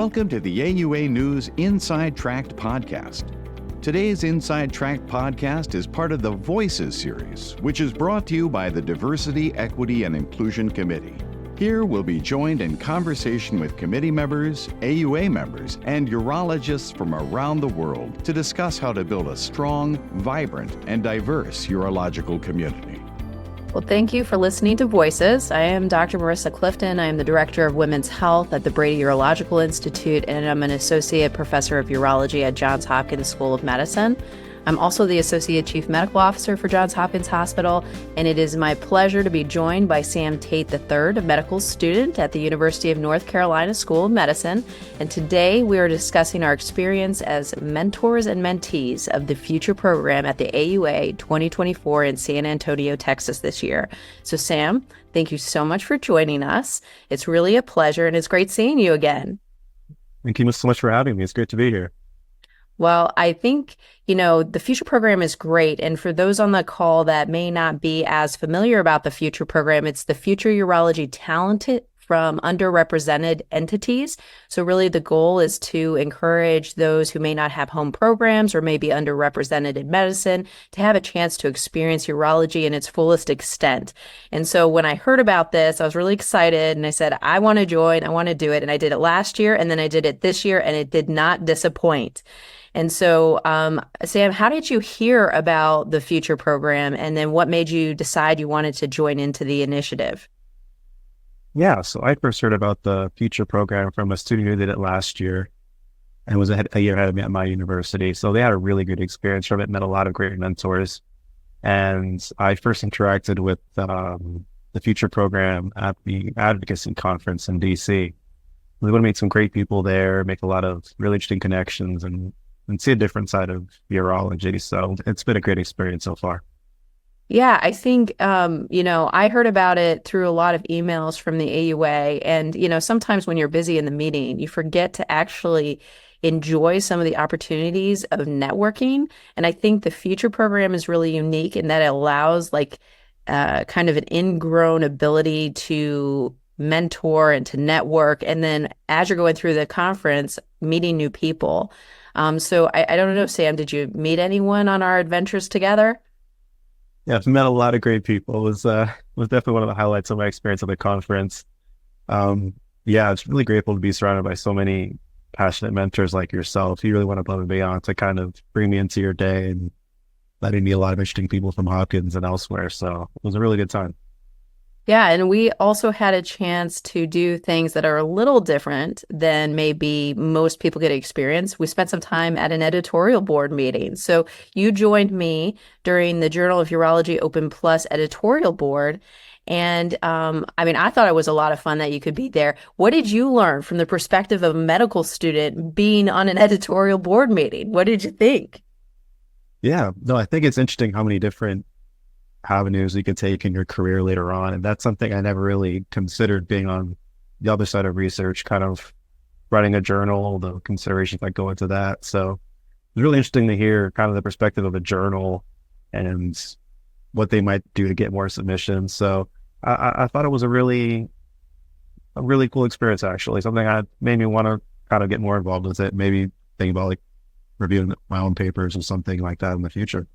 Welcome to the AUANews Inside Tract Podcast. Today's Inside Tract Podcast is part of the Voices series, which is brought to you by the Diversity, Equity, and Inclusion Committee. Here we'll be joined in conversation with committee members, AUA members, and urologists from around the world to discuss how to build a strong, vibrant, and diverse urological community. Well, thank you for listening to Voices. I am Dr. Marisa Clifton. I am the Director of Women's Health at the Brady Urological Institute, and I'm an Associate Professor of Urology at Johns Hopkins School of Medicine. I'm also the Associate Chief Medical Officer for Johns Hopkins Hospital, and it is my pleasure to be joined by Sam Tate III, a medical student at the University of North Carolina School of Medicine. And today we are discussing our experience as mentors and mentees of the Future Program at the AUA 2024 in San Antonio, Texas this year. So Sam, thank you so much for joining us. It's really a pleasure, and it's great seeing you again. Thank you so much for having me. It's great to be here. Well, I think, the Future Program is great. And for those on the call that may not be as familiar about the Future Program, it's the Future Urology Talented from Underrepresented Entities. So really the goal is to encourage those who may not have home programs or may be underrepresented in medicine to have a chance to experience urology in its fullest extent. And so when I heard about this, I was really excited and I said, I want to join, I want to do it. And I did it last year and then I did it this year and it did not disappoint. And so, Sam, how did you hear about the Future Program, and then what made you decide you wanted to join into the initiative? Yeah, so I first heard about the Future Program from a student who did it last year and was a year ahead of me at my university. So they had a really good experience from it, met a lot of great mentors. And I first interacted with the Future Program at the Advocacy Conference in DC. We want to meet some great people there, make a lot of really interesting connections, and see a different side of urology. So it's been a great experience so far. Yeah, I think, I heard about it through a lot of emails from the AUA. And, sometimes when you're busy in the meeting, you forget to actually enjoy some of the opportunities of networking. And I think the Future Program is really unique in that it allows kind of an ingrown ability to mentor and to network. And then as you're going through the conference, meeting new people. So I don't know, Sam, did you meet anyone on our adventures together? Yeah, I've met a lot of great people. It was definitely one of the highlights of my experience at the conference. It's really grateful to be surrounded by so many passionate mentors like yourself. You really went above and beyond to kind of bring me into your day and letting me a lot of interesting people from Hopkins and elsewhere. So it was a really good time. Yeah, and we also had a chance to do things that are a little different than maybe most people get to experience. We spent some time at an editorial board meeting. So you joined me during the Journal of Urology Open Plus editorial board. And I thought it was a lot of fun that you could be there. What did you learn from the perspective of a medical student being on an editorial board meeting? What did you think? Yeah, no, I think it's interesting how many different avenues you can take in your career later on. And that's something I never really considered, being on the other side of research, kind of writing a journal, the considerations that go into that. So it's really interesting to hear kind of the perspective of a journal and what they might do to get more submissions. So I thought it was a really cool experience, actually, something that made me want to kind of get more involved with it, maybe think about reviewing my own papers or something like that in the future.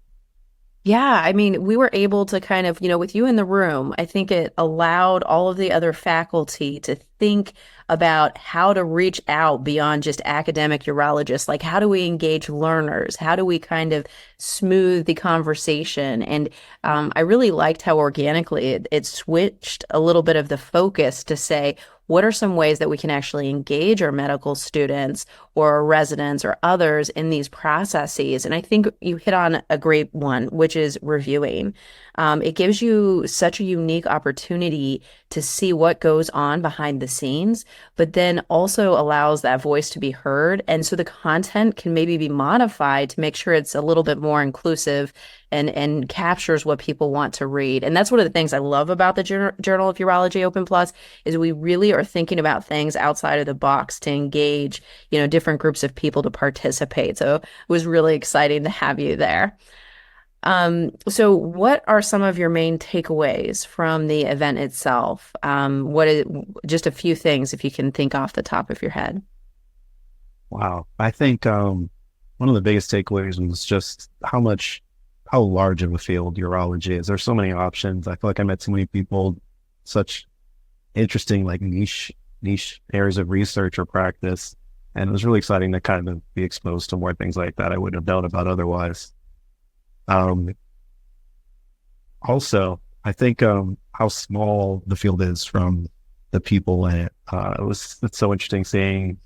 Yeah, we were able to kind of, with you in the room, I think it allowed all of the other faculty to think about how to reach out beyond just academic urologists. Like, how do we engage learners? How do we kind of smooth the conversation? And I really liked how organically it switched a little bit of the focus to say, what are some ways that we can actually engage our medical students or our residents or others in these processes? And I think you hit on a great one, which is reviewing. It gives you such a unique opportunity to see what goes on behind the scenes, but then also allows that voice to be heard. And so the content can maybe be modified to make sure it's a little bit more inclusive and captures what people want to read. And that's one of the things I love about the Journal of Urology Open Plus is we really are thinking about things outside of the box to engage, different groups of people to participate. So it was really exciting to have you there. So what are some of your main takeaways from the event itself? Just a few things if you can think off the top of your head. Wow. I think one of the biggest takeaways was just how large of a field urology is. There's so many options. I feel like I met so many people, such interesting, like niche areas of research or practice. And it was really exciting to kind of be exposed to more things like that I wouldn't have known about otherwise. Um, Also, I think how small the field is from the people in it. It's so interesting seeing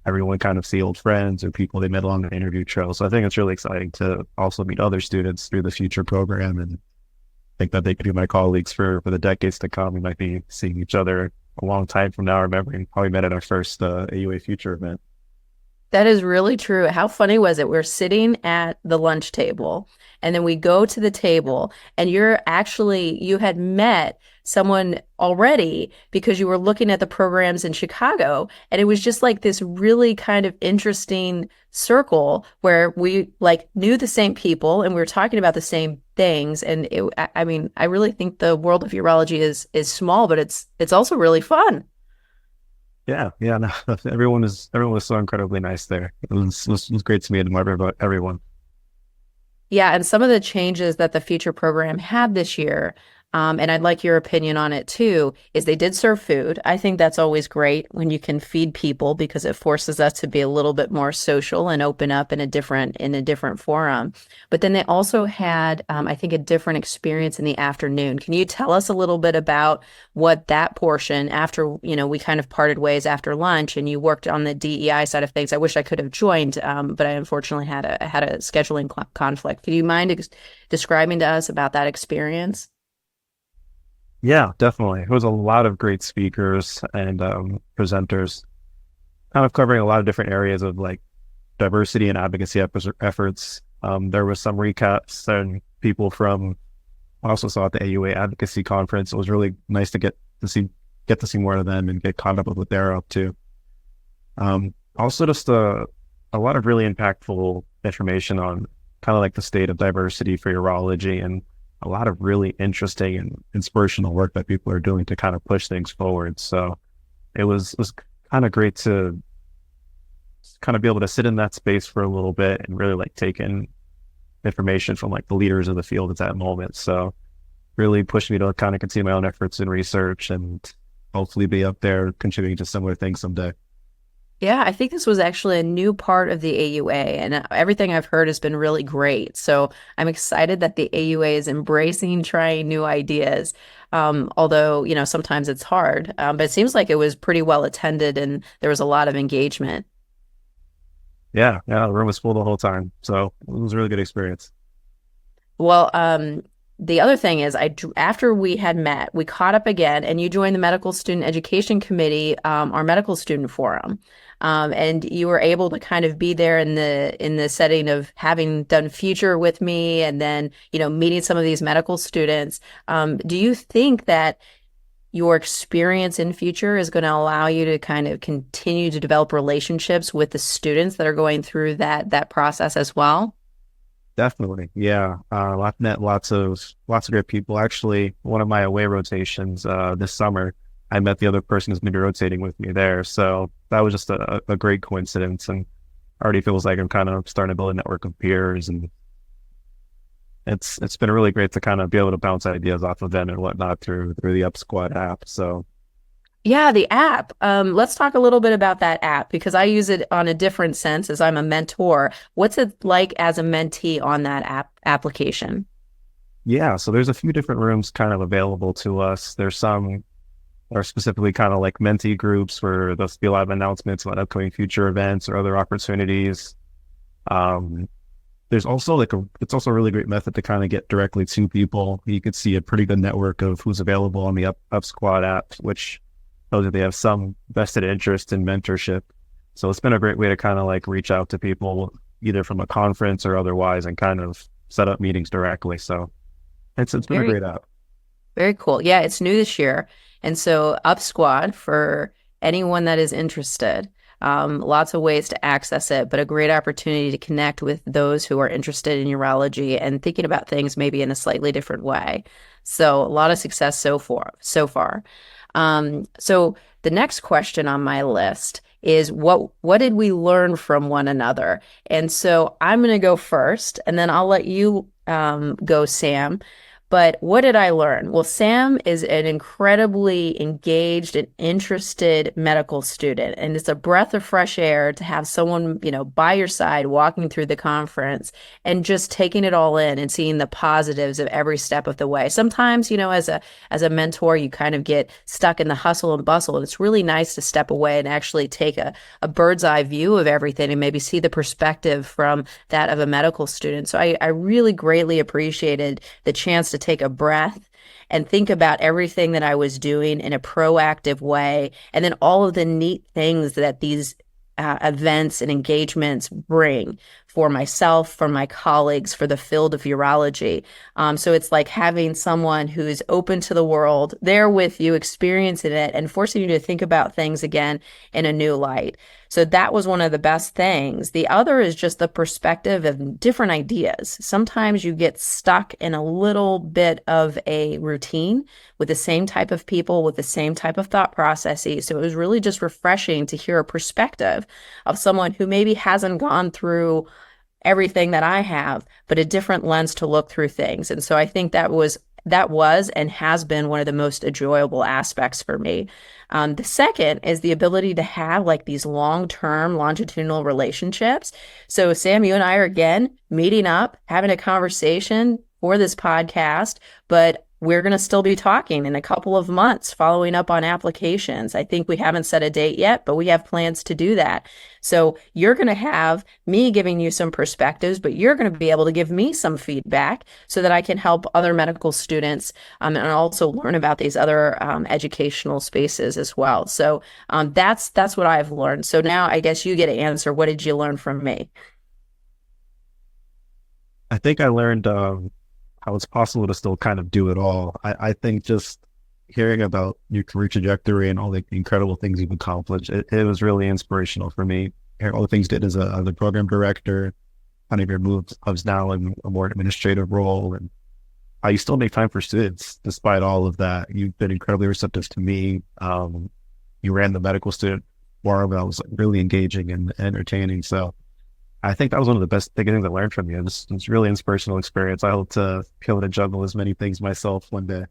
everyone kind of see old friends or people they met along the interview trail. So I think it's really exciting to also meet other students through the future program and think that they could be my colleagues for the decades to come. We might be seeing each other a long time from now, remembering how we met at our first AUA Future event. That is really true. How funny was it? We're sitting at the lunch table and then we go to the table and you had met someone already because you were looking at the programs in Chicago. And it was just like this really kind of interesting circle where we like knew the same people and we were talking about the same things. And I mean, I really think the world of urology is small, but it's also really fun. Yeah, yeah, no, everyone was so incredibly nice there. It was great to meet everyone. Yeah, and some of the changes that the future program had this year, and I'd like your opinion on it too, is they did serve food. I think that's always great when you can feed people because it forces us to be a little bit more social and open up in a different forum. But then they also had, I think, a different experience in the afternoon. Can you tell us a little bit about what that portion after, we kind of parted ways after lunch and you worked on the DEI side of things? I wish I could have joined, but I unfortunately had a scheduling conflict. Could you mind describing to us about that experience? Yeah, definitely. It was a lot of great speakers and presenters, kind of covering a lot of different areas of like diversity and advocacy efforts. There was some recaps and people from I also saw at the AUA Advocacy Conference. It was really nice to get to see more of them and get caught up with what they're up to. Also, just a lot of really impactful information on kind of like the state of diversity for urology and a lot of really interesting and inspirational work that people are doing to kind of push things forward. So it was kind of great to kind of be able to sit in that space for a little bit and really like take in information from like the leaders of the field at that moment. So really pushed me to kind of continue my own efforts in research and hopefully be up there contributing to similar things someday. Yeah, I think this was actually a new part of the AUA, and everything I've heard has been really great. So I'm excited that the AUA is embracing trying new ideas. Although, sometimes it's hard, but it seems like it was pretty well attended and there was a lot of engagement. Yeah, the room was full the whole time. So it was a really good experience. Well, the other thing is, after we had met, we caught up again, and you joined the Medical Student Education Committee, our medical student forum, and you were able to kind of be there in the setting of having done future with me, and then meeting some of these medical students. Do you think that your experience in future is going to allow you to kind of continue to develop relationships with the students that are going through that process as well? Definitely. Yeah. Met lots of great people. Actually, one of my away rotations this summer, I met the other person who's going to be rotating with me there. So that was just a great coincidence, and already feels like I'm kind of starting to build a network of peers, and it's been really great to kind of be able to bounce ideas off of them and whatnot through the UpSquad app. So Yeah, the app. Let's talk a little bit about that app because I use it on a different sense as I'm a mentor. What's it like as a mentee on that application? yeah, so there's a few different rooms kind of available to us. There's some that are specifically kind of like mentee groups where there'll be a lot of announcements about upcoming future events or other opportunities. There's also it's also a really great method to kind of get directly to people. You could see a pretty good network of who's available on the UpSquad app, which tells you they have some vested interest in mentorship. So it's been a great way to kind of like reach out to people either from a conference or otherwise and kind of set up meetings directly. So it's been a great app. Very cool. Yeah, it's new this year. And so UpSquad, for anyone that is interested, lots of ways to access it, but a great opportunity to connect with those who are interested in urology and thinking about things maybe in a slightly different way. So a lot of success so far. So the next question on my list is what did we learn from one another? And so I'm going to go first, and then I'll let you go, Sam. But what did I learn? Well, Sam is an incredibly engaged and interested medical student, and it's a breath of fresh air to have someone, by your side walking through the conference and just taking it all in and seeing the positives of every step of the way. Sometimes, as a mentor, you kind of get stuck in the hustle and bustle, and it's really nice to step away and actually take a bird's eye view of everything and maybe see the perspective from that of a medical student. So I really greatly appreciated the chance to take a breath and think about everything that I was doing in a proactive way, and then all of the neat things that these events and engagements bring for myself, for my colleagues, for the field of urology. So it's like having someone who's open to the world, there with you, experiencing it, and forcing you to think about things again in a new light. So that was one of the best things. The other is just the perspective of different ideas. Sometimes you get stuck in a little bit of a routine with the same type of people, with the same type of thought processes. So it was really just refreshing to hear a perspective of someone who maybe hasn't gone through everything that I have, but a different lens to look through things. And so I think that was and has been one of the most enjoyable aspects for me. The second is the ability to have like these long-term longitudinal relationships. So Sam, you and I are again meeting up, having a conversation for this podcast, but we're going to still be talking in a couple of months, following up on applications. I think we haven't set a date yet, but we have plans to do that. So you're going to have me giving you some perspectives, but you're going to be able to give me some feedback so that I can help other medical students and also learn about these other educational spaces as well. So that's what I've learned. So now I guess you get to answer. What did you learn from me? I think I learned how it's possible to still kind of do it all. I think just hearing about your career trajectory and all the incredible things you've accomplished, it was really inspirational for me. Hearing all the things you did as a program director, kind of your moves now in a more administrative role, and how you still make time for students despite all of that. You've been incredibly receptive to me. You ran the medical student forum that was really engaging and entertaining. So I think that was one of the best things I learned from you. It was really inspirational experience. I hope to be able to juggle as many things myself one day.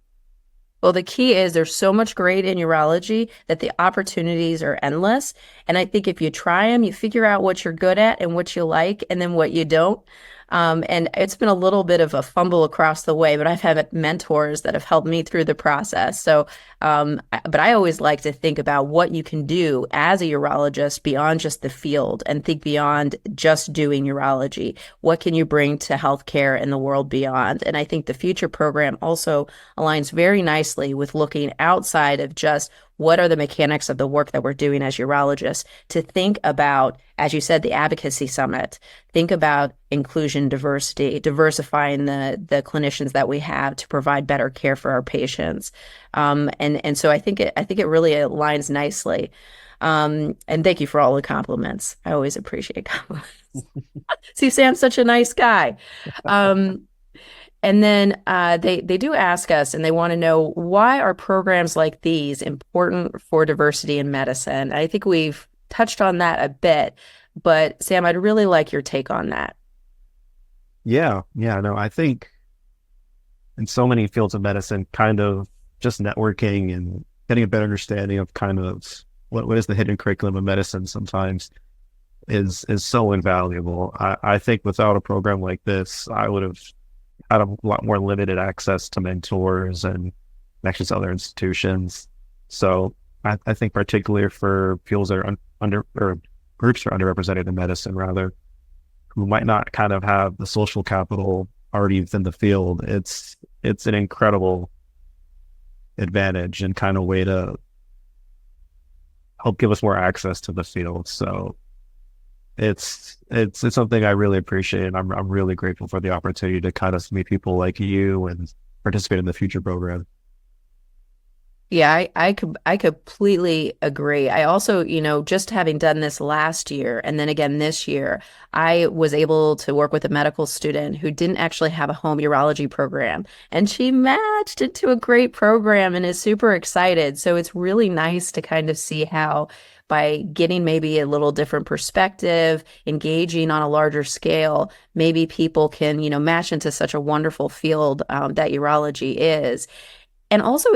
Well, the key is there's so much great in urology that the opportunities are endless. And I think if you try them, you figure out what you're good at and what you like, and then what you don't. And it's been a little bit of a fumble across the way, but I've had mentors that have helped me through the process. So, but I always like to think about what you can do as a urologist beyond just the field, and think beyond just doing urology. What can you bring to healthcare and the world beyond? And I think the future program also aligns very nicely with looking outside of just what are the mechanics of the work that we're doing as urologists, to think about, as you said, the advocacy summit, think about inclusion, diversity, diversifying the clinicians that we have to provide better care for our patients. And so I think it really aligns nicely. And thank you for all the compliments. I always appreciate compliments. See, Sam's such a nice guy. And then they do ask us, and they want to know, why are programs like these important for diversity in medicine? I think we've touched on that a bit, but Sam, I'd really like your take on that. Yeah, no, I think in so many fields of medicine, kind of just networking and getting a better understanding of kind of what is the hidden curriculum of medicine sometimes is so invaluable. I think without a program like this, I would have had a lot more limited access to mentors and connections to other institutions. So I think particularly for fields that are or groups that are underrepresented in medicine, rather, who might not kind of have the social capital already within the field, it's an incredible advantage and kind of way to help give us more access to the field. So it's something I really appreciate, and I'm really grateful for the opportunity to kind of meet people like you and participate in the future program. Yeah, I completely agree. I also, just having done this last year and then again this year, I was able to work with a medical student who didn't actually have a home urology program, and she matched into a great program and is super excited. So it's really nice to kind of see how by getting maybe a little different perspective, engaging on a larger scale, maybe people can, match into such a wonderful field that urology is. And also,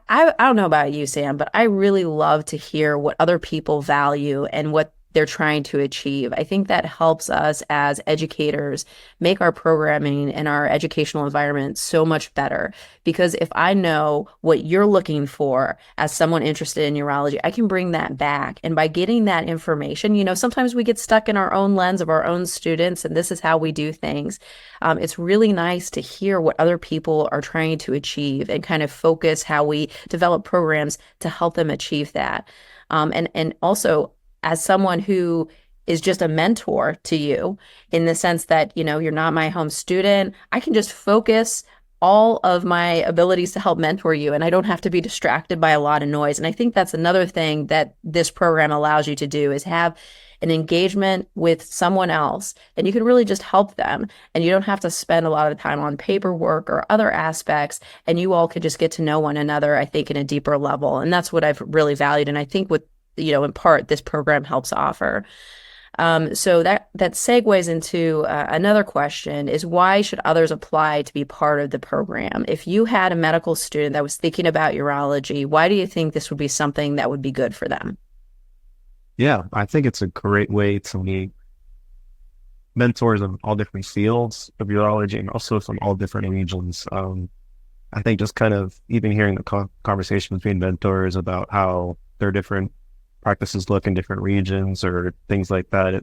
I don't know about you, Sam, but I really love to hear what other people value and what they're trying to achieve. I think that helps us as educators make our programming and our educational environment so much better. Because if I know what you're looking for as someone interested in urology, I can bring that back. And by getting that information, sometimes we get stuck in our own lens of our own students, and this is how we do things. It's really nice to hear what other people are trying to achieve and kind of focus how we develop programs to help them achieve that. And also, as someone who is just a mentor to you in the sense that, you're not my home student, I can just focus all of my abilities to help mentor you, and I don't have to be distracted by a lot of noise. And I think that's another thing that this program allows you to do is have an engagement with someone else, and you can really just help them, and you don't have to spend a lot of time on paperwork or other aspects, and you all could just get to know one another, I think, in a deeper level. And that's what I've really valued, and I think with in part, this program helps offer. So that segues into another question is, why should others apply to be part of the program? If you had a medical student that was thinking about urology, why do you think this would be something that would be good for them? Yeah, I think it's a great way to meet mentors of all different fields of urology and also from all different regions. I think just kind of even hearing the conversation between mentors about how their different practices look in different regions or things like that.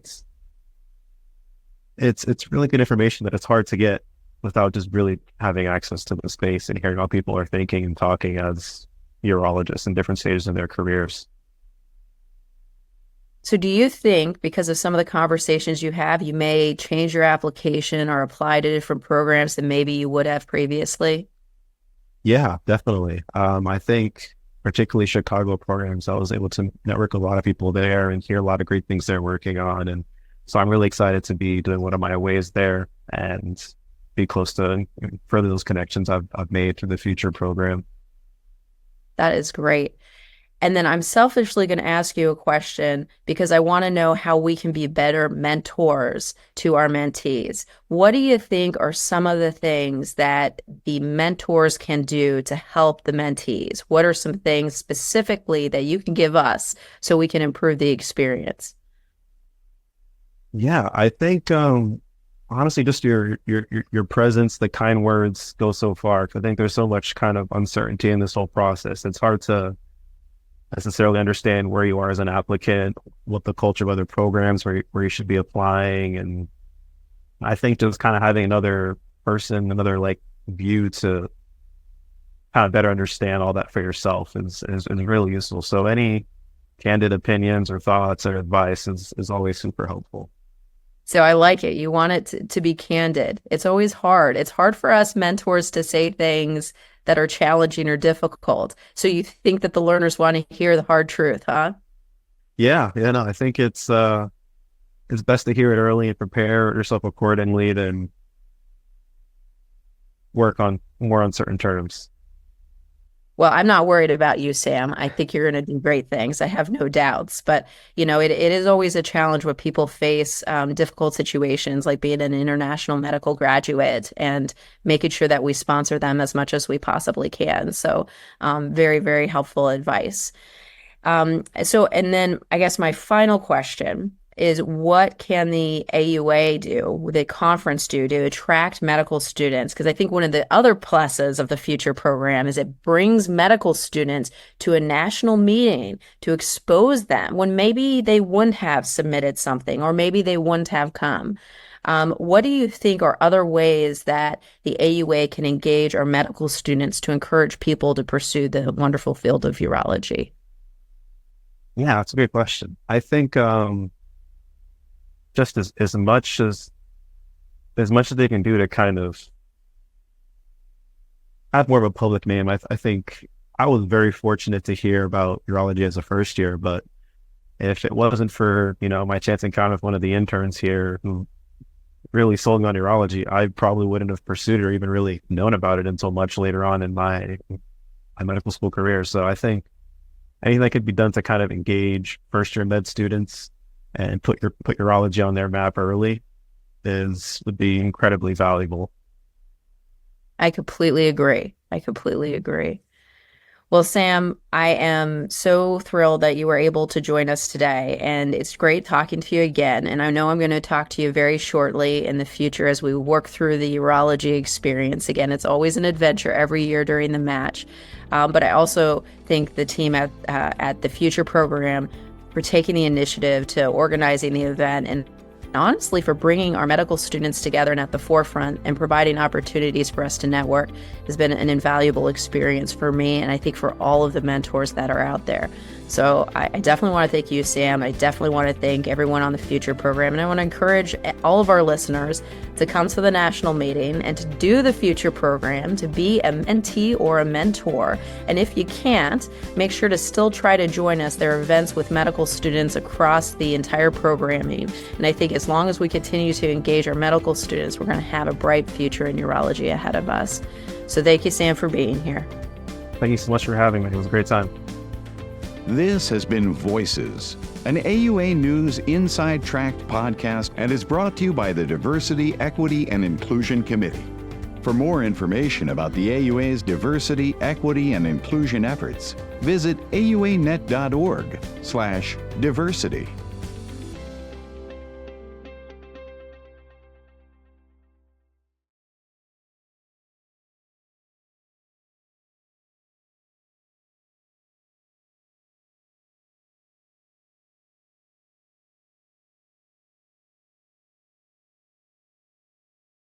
It's really good information that it's hard to get without just really having access to the space and hearing how people are thinking and talking as urologists in different stages of their careers. So do you think because of some of the conversations you have, you may change your application or apply to different programs than maybe you would have previously? Yeah, definitely. I think particularly Chicago programs, I was able to network a lot of people there and hear a lot of great things they're working on. And so I'm really excited to be doing one of my AUAs there and be close to further those connections I've made through the future program. That is great. And then I'm selfishly going to ask you a question because I want to know how we can be better mentors to our mentees. What do you think are some of the things that the mentors can do to help the mentees? What are some things specifically that you can give us so we can improve the experience? Yeah, I think honestly, just your presence, the kind words go so far. 'Cause I think there's so much kind of uncertainty in this whole process. It's hard to necessarily understand where you are as an applicant, what the culture of other programs where you should be applying. And I think just kind of having another person, another like view to kind of better understand all that for yourself is really useful. So any candid opinions or thoughts or advice is always super helpful. So I like it. You want it to be candid. It's always hard. It's hard for us mentors to say things that are challenging or difficult. So you think that the learners want to hear the hard truth, huh? Yeah, no, I think it's best to hear it early and prepare yourself accordingly than work on more uncertain terms. Well, I'm not worried about you, Sam. I think you're going to do great things. I have no doubts. But, it is always a challenge when people face difficult situations like being an international medical graduate and making sure that we sponsor them as much as we possibly can. So very, very helpful advice. And then I guess my final question is, what can the AUA do, the conference do to attract medical students? Because I think one of the other pluses of the future program is it brings medical students to a national meeting to expose them when maybe they wouldn't have submitted something or maybe they wouldn't have come. What do you think are other ways that the AUA can engage our medical students to encourage people to pursue the wonderful field of urology? Yeah, that's a great question. I think just as much as they can do to kind of have more of a public name, I think I was very fortunate to hear about urology as a first year, but if it wasn't for, my chance encounter with one of the interns here who really sold me on urology, I probably wouldn't have pursued it or even really known about it until much later on in my medical school career. So I think anything that could be done to kind of engage first year med students and put urology on their map early would be incredibly valuable. I completely agree. Well, Sam, I am so thrilled that you were able to join us today, and it's great talking to you again. And I know I'm going to talk to you very shortly in the future as we work through the urology experience. Again, it's always an adventure every year during the match. But I also thank the team at the Future program for taking the initiative to organizing the event, and honestly for bringing our medical students together and at the forefront and providing opportunities for us to network. Has been an invaluable experience for me, and I think for all of the mentors that are out there. So I definitely want to thank you, Sam. I definitely want to thank everyone on the Future program, and I want to encourage all of our listeners to come to the national meeting and to do the Future program, to be a mentee or a mentor. And if you can't, make sure to still try to join us. There are events with medical students across the entire programming, and I think as long as we continue to engage our medical students, we're going to have a bright future in urology ahead of us. So thank you, Sam, for being here. Thank you so much for having me. It was a great time. This has been Voices, an AUANews Inside Tract podcast, and is brought to you by the Diversity, Equity, and Inclusion Committee. For more information about the AUA's diversity, equity, and inclusion efforts, visit auanet.org/diversity.